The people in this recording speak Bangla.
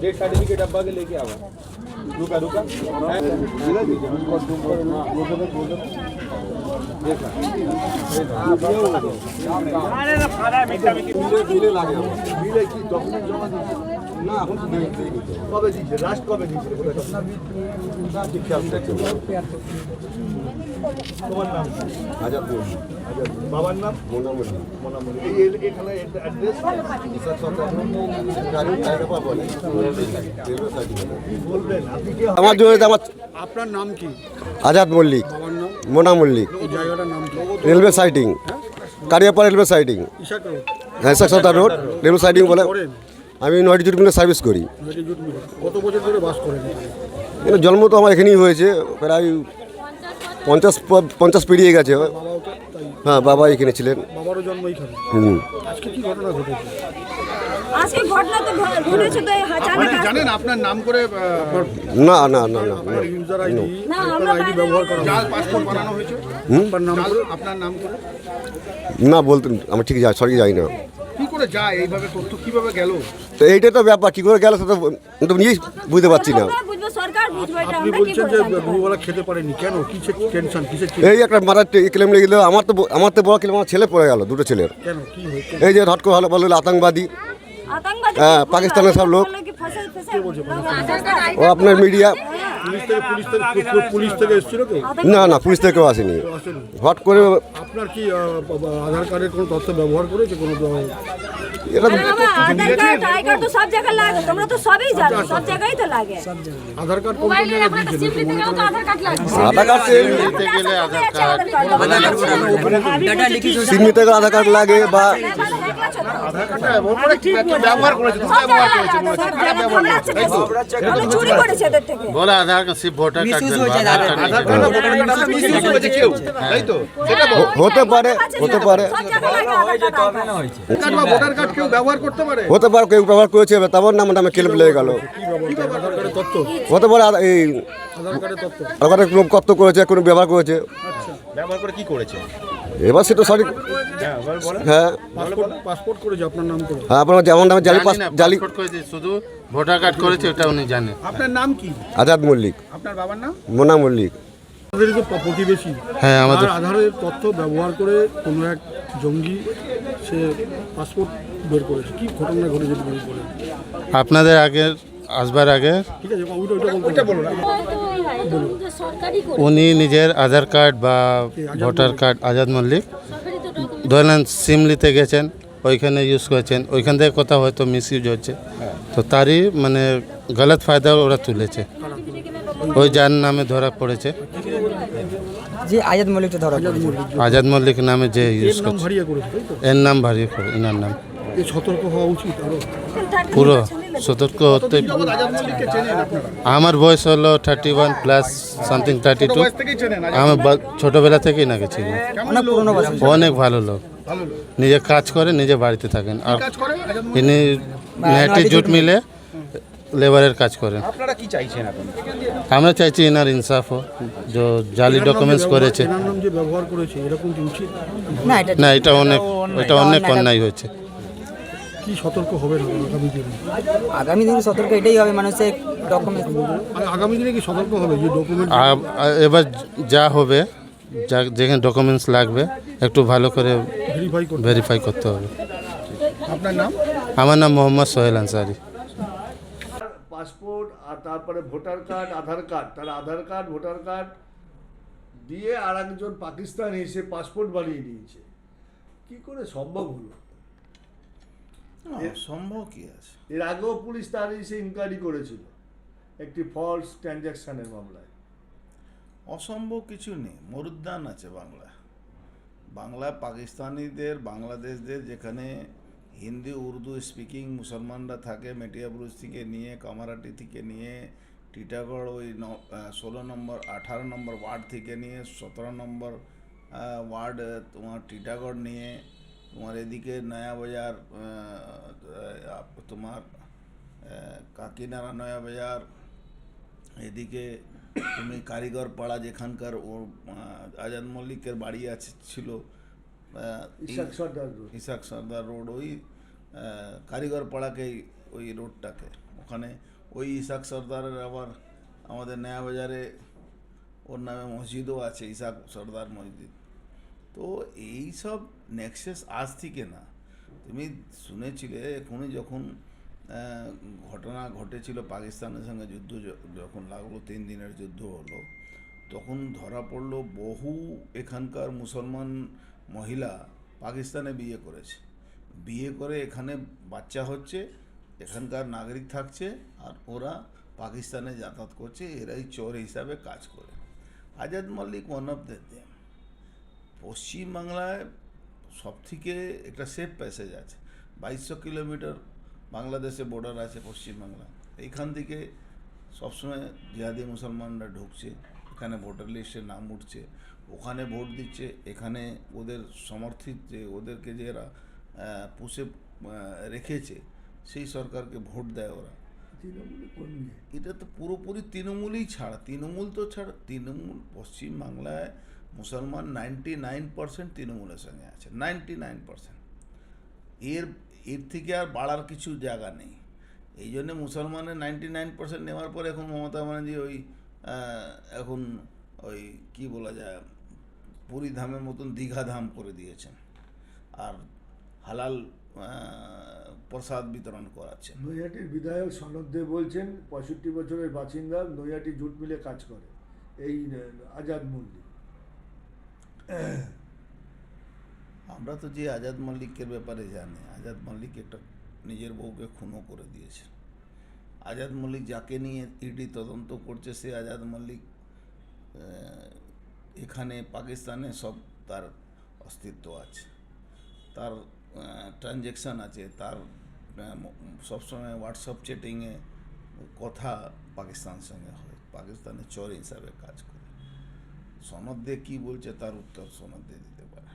डेथ सर्टिफिकेट अब्बा के लेके आवा। रुका रुका না এখন কবে দিয়েছে লাস্ট কবে দিয়েছে তোমার নাম আজাদ মল্লিক বাবার নাম মোনা মল্লিক মোনা মল্লিক এই এখানে অ্যাড্রেস বলবেন আপনি কি আমার জন্য আমার আপনার নাম কি আজাদ মল্লিক বাবার নাম মোনা মল্লিক এই জায়গাটার নাম কি railway siding Kariyapara railway siding Ishak road হ্যাঁ সাকসাতা রোড রেলওয়ে সাইডিং বলে করেন আমি নয়টি জুট মিলে সার্ভিস করি। কত বছর ধরে বাস করেন কিন্তু জন্ম তো আমার এখানেই হয়েছে প্রায় 50 পেরিয়ে গেছে। বাবাও তো তাই হ্যাঁ বাবা এখানে ছিলেন। বাবারও জন্ম এইখানে আজকে কি ঘটনা ঘটেছে আজকে ঘটনা তো ঘটেছে তো মানে জানেন আপনার নাম করে না না না না আপনার ইউজার আইডি না আমরা আইডি ব্যবহার করা জাল পাসপোর্ট বানানো হয়েছে আপনার নাম করে না বলতে আমি ঠিক যাই সরি যাই না। কি করে যায় এইভাবে তথ্য কিভাবে গেল তো এইটা তো ব্যাপার কী করে গেল সেটা তো নিজেই বুঝতে পারছি না। বুঝবো সরকার বুঝবে এটা আপনি আমরা কি বলছেন যে করে দুবেলা খেতে পারেনি কেন কিসের টেনশন কিসের এই একটা মারার ক্লেম লেগে দিল আমার তো বড় ক্লেম আমার ছেলে পড়ে গেল দুটো ছেলের। কেন কি হয়েছে এই যে হট করে হলো বললো আতঙ্কবাদী আতঙ্কবাদী হ্যাঁ পাকিস্তানের সব লোক ও আপনার মিডিয়া পুলিশ থেকে এসেছিল কেউ না না পুলিশ থেকেও আসেনি আসেনি হট করে আপনার কি আধার কার্ডের কোনো তথ্য ব্যবহার করেছে কোনো এটা আধার কার্ড তো সব জায়গায় লাগে তোমরা তো সবই জানো সব জায়গায় তো লাগে আধার কার্ড কোন কোন জায়গায় দিয়েছিল আধার কার্ড লাগে আধার কার্ড গেলে আধার কার্ড সিমি থেকে আধার কার্ড লাগে বা ব্যবহার করেছে চুরি করেছে এদের থেকে बोला आधार का सिर्फ वोटर कार्ड আধার কার্ড ভোটার কার্ডটা মিসইউজ করেছে কেউ তাই তো সেটা হতে পারে হতে পারে সব জায়গায় লাগে আধার কার্ড কার্ড বা ভোটার কার্ড কেউ ব্যবহার করতে পারে হতে পারে কেউ ব্যবহার করেছে তারপর নামে ক্লেম লেগে গেল কি ব্যবহার আধার কার্ডের তথ্য হতে পারে এই আধার কার্ডের তথ্য আধার কার্ডে কোনো কত করেছে কোনো ব্যবহার করেছে ব্যবহার করে কি করেছে এবার সেটা সঠিক হ্যাঁ পাসপোর্ট করেছে আপনার নাম করে হ্যাঁ আপনার যেমন নামে জালি জালি পাসপোর্ট করেছে শুধু ভোটার কার্ড করেছে ওটা উনি জানে আপনার নাম কি আজাদ মল্লিক আপনার বাবার নাম মোনা মল্লিক আমাদের যে প্রতিবেশী হ্যাঁ আমাদের আধারের তথ্য ব্যবহার করে কোনো এক জঙ্গি সে পাসপোর্ট বের করেছে কি ঘটনা ঘটেছে বলে বলেন আপনাদের আগের আসবার আগে ঠিক আছে ওইটা বলুন উনি নিজের আধার কার্ড বা ভোটার কার্ড আজাদ মল্লিক ধরেন সিম নিতে গেছেন ওইখানে ইউজ করেছেন ওইখান থেকে কোথাও হয়তো মিস ইউজ হচ্ছে তো তারই মানে গলত ফায়দা ওরা তুলেছে ওই যার নামে ধরা পড়েছে জি আজাদ মল্লিকটা ধরা পড়েছে। আজাদ মল্লিক নামে যে ইউজ নাম করছে ভারিয়ে করেছে তাই তো এর নাম ভারিয়ে করে এনার নাম এই সতর্ক হওয়া উচিত আরো পুরো সতর্ক হতে আজাদ মল্লিককে চেনেন আপনারা আমার বয়স হলো 31 প্লাস সামথিং 32 বয়স থেকেই চেনেন আমার ছোটবেলা থেকেই নাকি ছিল কেমন পুরনো বয়স অনেক ভালো লোক ভালো লোক। নিজে কাজ করে নিজে বাড়িতে থাকেন আর কাজ করে আজাদ মল্লিক? ইনি নেটি জুট মিলে লেবারের কাজ করেন আপনারা কি চাইছেন এখন আমরা চাইছি এনার ইনসাফ হোক যে জালি ডকুমেন্টস করেছে এনার নাম যে ব্যবহার করেছে এরকম কি উচিত না এটা না এটা অনেক অন্যায় হয়েছে কি সতর্ক হবে না আগামী দিনে আগামী দিনে সতর্ক এটাই হবে মানুষের ডকুমেন্ট আর আগামী দিনে কি সতর্ক হবে যে ডকুমেন্ট এবার যা হবে যেখানে ডকুমেন্টস লাগবে একটু ভালো করে ভেরিফাই করতে হবে আপনার নাম আমার নাম মোহাম্মদ সোহেল আনসারি পাসপোর্ট আর তারপরে ভোটার কার্ড আধার কার্ড তার আধার কার্ড ভোটার কার্ড দিয়ে আর একজন পাকিস্তানি এসে পাসপোর্ট বানিয়ে নিয়েছে কি করে সম্ভব হলো সম্ভব কি আছে এর আগেও পুলিশ তার এসে ইনকোয়ারি করেছিল একটি ফলস ট্রানজ্যাকশনের মামলায় অসম্ভব কিছু নেই মরুদ্যান আছে বাংলা পাকিস্তানিদের বাংলাদেশদের যেখানে হিন্দি উর্দু স্পিকিং মুসলমানরা থাকে মেটিয়াবুরুজ থেকে নিয়ে কামারাটি থেকে নিয়ে টিটাগড় ওই 16 নম্বর 18 নম্বর ওয়ার্ড থেকে নিয়ে 17 নম্বর ওয়ার্ড তোমার টিটাগড় নিয়ে তোমার এদিকে নয়াবাজার তোমার কাকিনাড়া নয়াবাজার এদিকে তুমি কারিগর পাড়া যেখানকার ওর আজাদ মল্লিকের বাড়ি আছে ছিল ইসাক সর্দার রোড ওই কারিগর পাড়াকে ওই রোডটাকে ওখানে ওই ইসাক সর্দারের আবার আমাদের নয়া বাজারে ওর নামে মসজিদও আছে, ইসাক সর্দার মসজিদ। তো এই সব নেক্সাস আজ থেকে না, তুমি শুনেছিলে এখনই যখন ঘটনা ঘটেছিল পাকিস্তানের সঙ্গে যুদ্ধ যখন লাগলো, 3 দিনের যুদ্ধ হলো, তখন ধরা পড়লো বহু এখানকার মুসলমান মহিলা পাকিস্তানে বিয়ে করেছে, বিয়ে করে এখানে বাচ্চা হচ্ছে, এখানকার নাগরিক থাকছে, আর ওরা পাকিস্তানে যাতায়াত করছে, এরাই চোর হিসাবে কাজ করে। Azad Mallick one of the them. পশ্চিমবাংলায় সবথেকে একটা সেফ প্যাসেজ আছে, 2200 কিলোমিটার বাংলাদেশে বর্ডার আছে পশ্চিমবাংলা, এইখান থেকে সবসময় জিহাদি মুসলমানরা ঢুকছে, এখানে ভোটার লিস্টে নাম উঠছে, ওখানে ভোট দিচ্ছে, এখানে ওদের সমর্থিত যে ওদেরকে যে এরা পুষে রেখেছে সেই সরকারকে ভোট দেয় ওরা। এটা তো পুরোপুরি তৃণমূলই ছাড়া, তৃণমূল তো ছাড়া, তৃণমূল পশ্চিমবাংলায় মুসলমান 99% তৃণমূলের সঙ্গে আছে, 99%। এর থেকে আর বাড়ার কিছু জায়গা নেই। এই জন্যে মুসলমানের 99% নেওয়ার পরে এখন মমতা ব্যানার্জি এখন ওই কি বলা যায়, পুরী ধামের মতন দীঘা ধাম করে দিয়েছেন, আর হালাল প্রসাদ বিতরণ করাচ্ছেন। নৈহাটির বিধায়ক সনদ দে বলছেন 65 বছরের বাসিন্দা, নৈহাটি জুট মিলে কাজ করে এই আজাদ মল্লিক। আমরা তো যে আজাদ মল্লিকের ব্যাপারে জানি, আজাদ মল্লিক একটা নিজের বউকে খুনও করে দিয়েছে। আজাদ মল্লিক যাকে নিয়ে ইডি তদন্ত করছে, সে আজাদ মল্লিক এখানে পাকিস্তানে সব তার অস্তিত্ব আছে, তার ট্রানজ্যাকশান আছে, তার সবসময় হোয়াটসঅ্যাপ চ্যাটিংয়ে কথা পাকিস্তান সঙ্গে হয়, পাকিস্তানে চোর হিসাবে কাজ করে। সনদ দে কী বলছে তার উত্তর সনদ দে দিতে পারে।